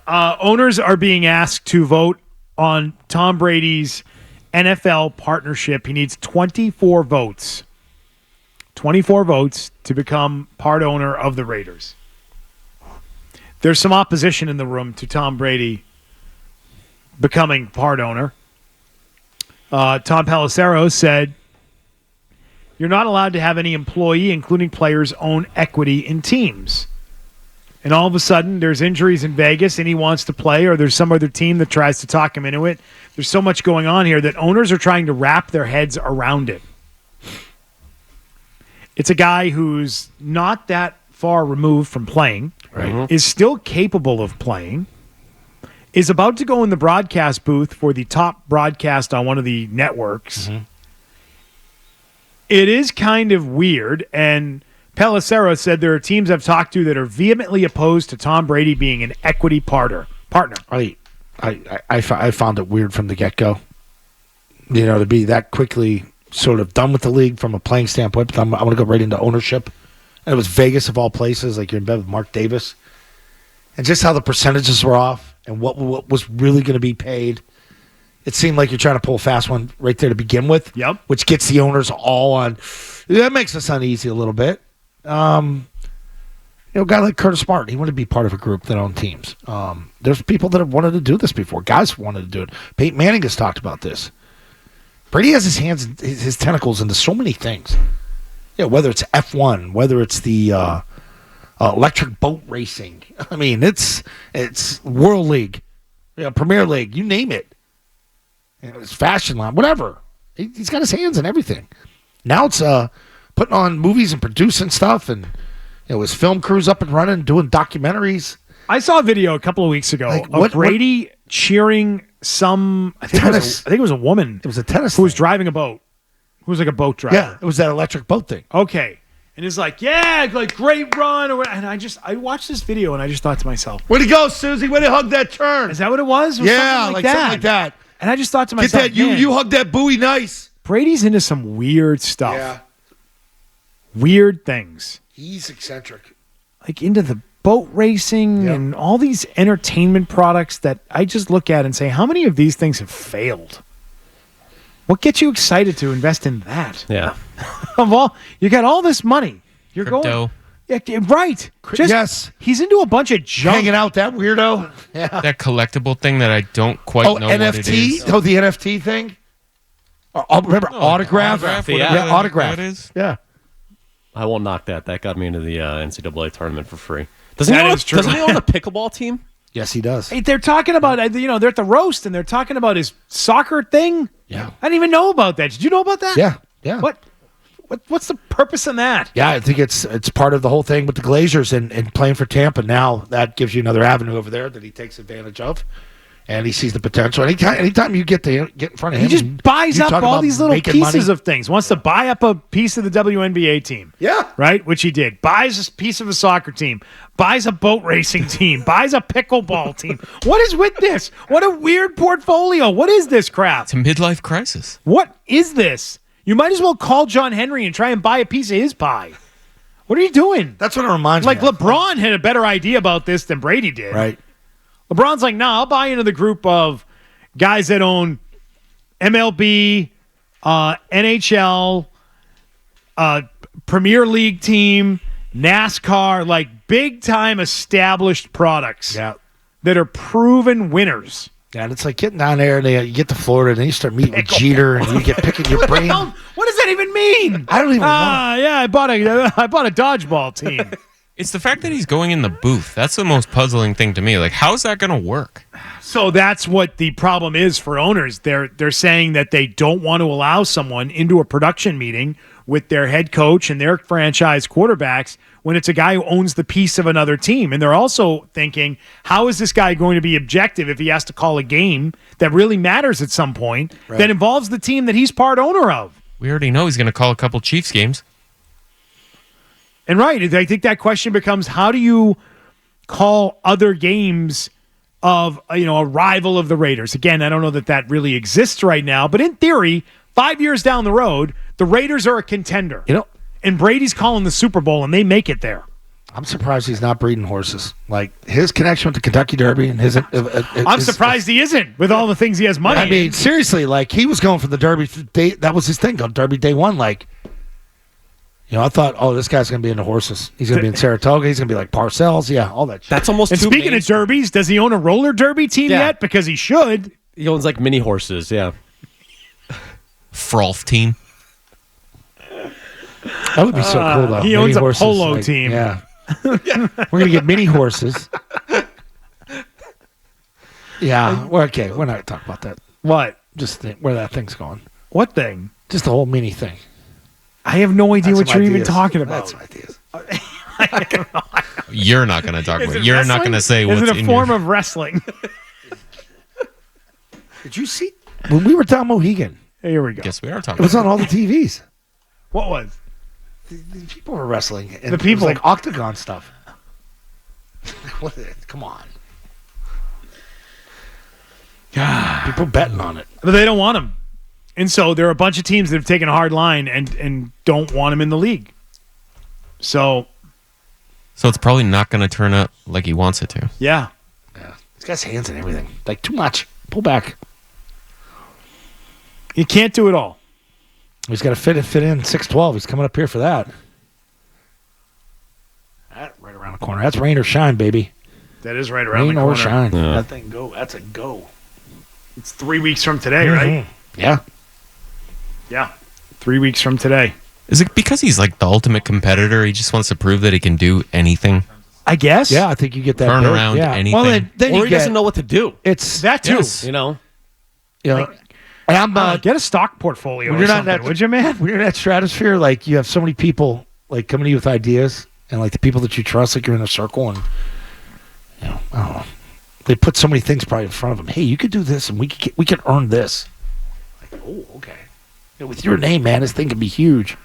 Owners are being asked to vote on Tom Brady's NFL partnership. He needs 24 votes. 24 votes to become part owner of the Raiders. There's some opposition in the room to Tom Brady becoming part owner. Tom Pelissero said, "You're not allowed to have any employee, including players, own equity in teams." And all of a sudden, there's injuries in Vegas and he wants to play, or there's some other team that tries to talk him into it. There's so much going on here that owners are trying to wrap their heads around it. It's a guy who's not that far removed from playing, right. Is still capable of playing, is about to go in the broadcast booth for the top broadcast on one of the networks. Mm-hmm. It is kind of weird, and Pelissero said there are teams I've talked to that are vehemently opposed to Tom Brady being an equity partner. I found it weird from the get-go, to be that quickly sort of done with the league from a playing standpoint. But I want to go right into ownership. And it was Vegas of all places, like you're in bed with Marc Davis. And just how the percentages were off and what was really going to be paid. It seemed like you're trying to pull a fast one right there to begin with, which gets the owners all on. That makes us uneasy a little bit. A guy like Curtis Martin, he wanted to be part of a group that owned teams. There's people that have wanted to do this before. Guys wanted to do it. Peyton Manning has talked about this. Brady has his hands, his tentacles into so many things. Whether it's F1, whether it's the electric boat racing. I mean, it's World League, Premier League, you name it. It's fashion line, whatever. He's got his hands in everything. Now it's putting on movies and producing stuff, and his film crew's up and running, doing documentaries. I saw a video a couple of weeks ago of Brady cheering some. I think it was a woman. It was a tennis who was driving a boat. Who was like a boat driver. Yeah, it was that electric boat thing. Okay, and it's like, great run. And I watched this video and I just thought to myself, "Way to go, Susie! Way to hug that turn." Is that what it was? Something like that. And I just thought to myself, "Get that! You hug that buoy, nice." Brady's into some weird stuff. Yeah, weird things. He's eccentric. Like into the boat racing and all these entertainment products that I just look at and say, how many of these things have failed? What gets you excited to invest in that? Yeah. You got all this money. You're Crypto. going. Yeah, right. Yes. He's into a bunch of junk. Hanging out, that weirdo. Yeah. That collectible thing that I don't quite know NFT? what it is. Oh, the NFT thing? Remember autograph? Autograph. That is? Yeah. I won't knock that. That got me into the NCAA tournament for free. Doesn't he own a pickleball team? Yes, he does. Hey, they're talking about, they're at the roast, and they're talking about his soccer thing. Yeah. I didn't even know about that. Did you know about that? Yeah. What's the purpose in that? Yeah, I think it's part of the whole thing with the Glazers and playing for Tampa. Now that gives you another avenue over there that he takes advantage of, and he sees the potential. Anytime you get in front of him, he just buys up all these little pieces of things. Wants to buy up a piece of the WNBA team. Yeah. Right? Which he did. Buys a piece of a soccer team. Buys a boat racing team. Buys a pickleball team. What is with this? What a weird portfolio. What is this crap? It's a midlife crisis. What is this? You might as well call John Henry and try and buy a piece of his pie. What are you doing? That's what it reminds me of. Like LeBron had a better idea about this than Brady did. Right. LeBron's like, I'll buy into the group of guys that own MLB, NHL, Premier League team, NASCAR, like big-time established products that are proven winners. Yeah, and it's like getting down there, and you get to Florida, and then you start meeting with Jeter, and you get picking your brain. What does that even mean? I don't even know. Yeah, I bought a dodgeball team. It's the fact that he's going in the booth. That's the most puzzling thing to me. Like, how is that going to work? So that's what the problem is for owners. They're saying that they don't want to allow someone into a production meeting with their head coach and their franchise quarterbacks when it's a guy who owns the piece of another team. And they're also thinking, how is this guy going to be objective if he has to call a game that really matters at some point that involves the team that he's part owner of? We already know he's going to call a couple Chiefs games. And I think that question becomes, how do you call other games of a rival of the Raiders? Again, I don't know that really exists right now, but in theory, 5 years down the road, the Raiders are a contender. And Brady's calling the Super Bowl, and they make it there. I'm surprised he's not breeding horses. Like his connection with the Kentucky Derby and his. I'm surprised he isn't with all the things he has money. I mean, seriously, like he was going for the Derby day. That was his thing on Derby day one. Like, I thought, this guy's going to be into horses. He's going to be in Saratoga. He's going to be like Parcells. Yeah, all that shit. That's almost. And speaking of derbies, does he own a roller derby team yet? Because he should. He owns like mini horses. Yeah. Frolf team. That would be so cool, though. He owns a polo team. Yeah. We're going to get mini horses. Yeah. Well, okay. We're not going to talk about that. What? Just where that thing's going. What thing? Just the whole mini thing. I have no idea what you're even talking That's about. some ideas. You're not going to talk about it. You're wrestling? not going to say what's Is it a in form your... of wrestling? Did you see when we were down Mohegan? Here we go. Guess we are It talking was about on all the TVs. What was? The people were wrestling. And The people. it was like octagon stuff. Come on. People betting on it. But they don't want him. And so there are a bunch of teams that have taken a hard line and don't want him in the league. So it's probably not going to turn out like he wants it to. yeah. Yeah. He's got his hands in everything. Like too much. Pull back. You can't do it all. He's got to fit in 6'12". He's coming up here for that. That right around the corner. That's rain or shine, baby. That is right around Rain the or corner. shine. Yeah. That thing go. That's a go. It's 3 weeks from today, right? Yeah. Yeah. 3 weeks from today. Is it because he's like the ultimate competitor? He just wants to prove that he can do anything? I guess. Yeah, I think you get that. Turn big. around yeah. anything. Well, then Or you he get, doesn't know what to do. It's That too. Yes. You know. And I'm Get a stock portfolio when or you're not something, in that, would you, man? when you're in that stratosphere, like you have so many people like coming to you with ideas, and like the people that you trust, like you're in a circle, and I don't know, they put so many things probably in front of them. Hey, you could do this, and we could earn this. Like, oh, okay. With your name, man, this thing could be huge.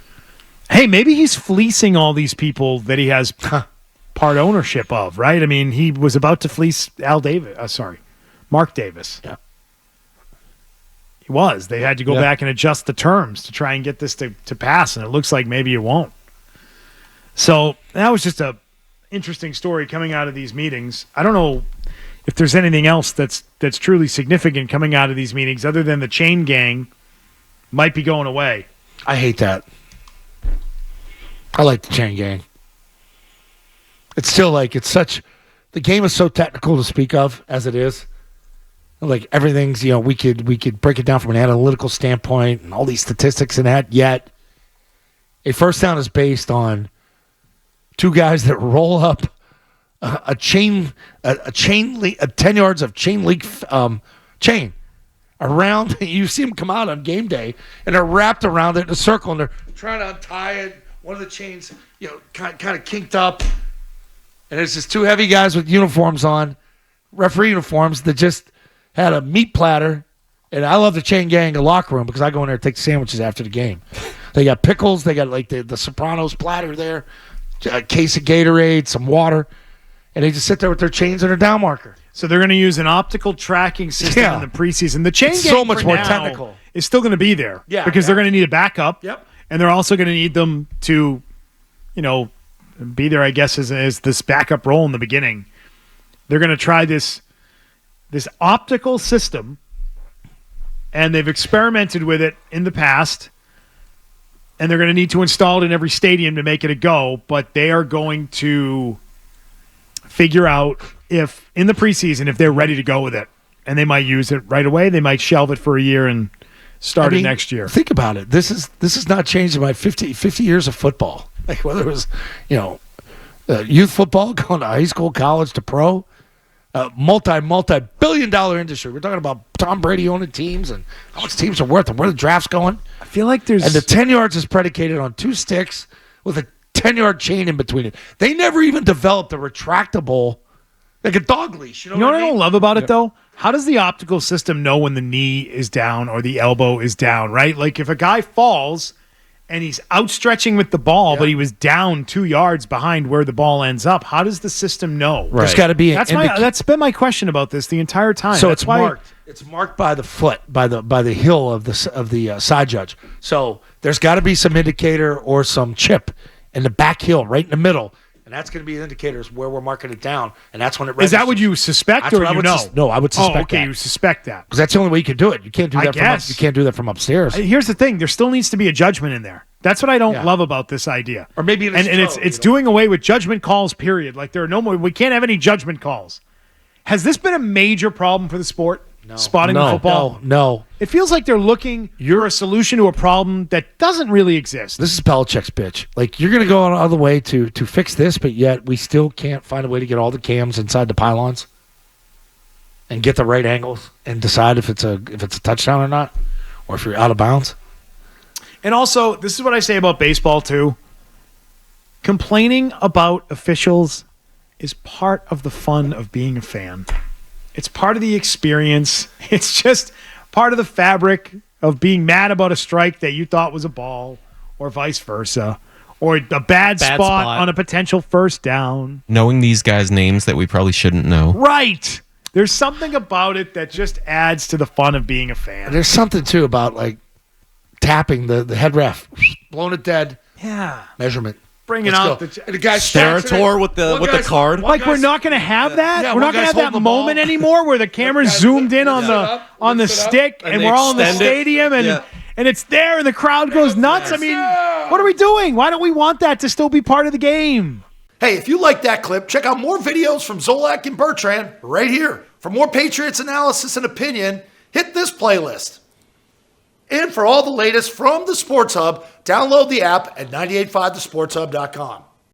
Hey, maybe he's fleecing all these people that he has part ownership of, right? I mean, he was about to fleece Marc Davis. Yeah. He was. They had to go back and adjust the terms to try and get this to pass, and it looks like maybe it won't. So that was just a interesting story coming out of these meetings. I don't know if there's anything else that's truly significant coming out of these meetings other than the chain gang might be going away. I hate that. I like the chain gang. It's still like the game is so technical to speak of as it is. Like everything's, we could break it down from an analytical standpoint and all these statistics and that. Yet, a first down is based on two guys that roll up a 10 yards of chain link chain around. You see them come out on game day and they're wrapped around it in a circle and they're trying to untie it. One of the chains, kind of kinked up, and it's just two heavy guys with uniforms on, referee uniforms that just had a meat platter, and I love the chain gang locker room because I go in there and take sandwiches after the game. They got pickles, they got like the Sopranos platter there, a case of Gatorade, some water, and they just sit there with their chains and their down marker. So they're going to use an optical tracking system in the preseason. The chain gang so much for more now technical. is still going to be there because they're going to need a backup. Yep. And they're also going to need them to, be there, I guess, as this backup role in the beginning. They're going to try this optical system, and they've experimented with it in the past, and they're going to need to install it in every stadium to make it a go, but they are going to figure out if, in the preseason, if they're ready to go with it. And they might use it right away. They might shelve it for a year and start it next year. Think about it. This is not changed in my 50 years of football. Like whether it was, youth football going to high school, college to pro, multi-billion-dollar industry. We're talking about Tom Brady owning teams and how much teams are worth and where the draft's going. I feel like there's... And the 10 yards is predicated on two sticks with a 10-yard chain in between it. They never even developed a retractable, like a dog leash. You know what I don't love about it, though? How does the optical system know when the knee is down or the elbow is down, right? Like if a guy falls and he's outstretching with the ball, but he was down 2 yards behind where the ball ends up, how does the system know? Right. There's got to be that's been my question about this the entire time. So that's it's marked. It's marked by the foot, by the heel of the side judge. So there's got to be some indicator or some chip in the back heel, right in the middle. And And that's going to be indicators where we're marking it down, and that's when it Is registers. that what you suspect, That's or what I you would know? no, I would suspect okay, that. you suspect that. Because that's the only way you can do it. You can't do I that guess. you can't do that from upstairs. Here's the thing: there still needs to be a judgment in there. That's what I don't Yeah. love about this idea. Or maybe and it's doing away with judgment calls. Period. Like there are no more. We can't have any judgment calls. Has this been a major problem for the sport? No. Spotting the football? No. It feels like they're looking for a solution to a problem that doesn't really exist. This is Belichick's bitch. Like, you're going to go all the way to fix this, but yet we still can't find a way to get all the cams inside the pylons and get the right angles and decide if it's a touchdown or not, or if you're out of bounds. And also, this is what I say about baseball, too. Complaining about officials is part of the fun of being a fan. It's part of the experience. It's just part of the fabric of being mad about a strike that you thought was a ball, or vice versa, or a bad spot on a potential first down. Knowing these guys' names that we probably shouldn't know. Right. There's something about it that just adds to the fun of being a fan. And there's something, too, about, like, tapping the head ref, blowing it dead. Yeah. Measurement. Bringing out the and the guy Sterator with the card. Like we're not going to have that. Yeah, we're not going to have that moment anymore where the camera's zoomed in on the stick and we're all in the stadium and it's there and the crowd goes nuts. I mean, what are we doing? Why don't we want that to still be part of the game? Hey, if you like that clip, check out more videos from Zolak and Bertrand right here. For more Patriots analysis and opinion, hit this playlist. And for all the latest from the Sports Hub, download the app at 985thesportshub.com.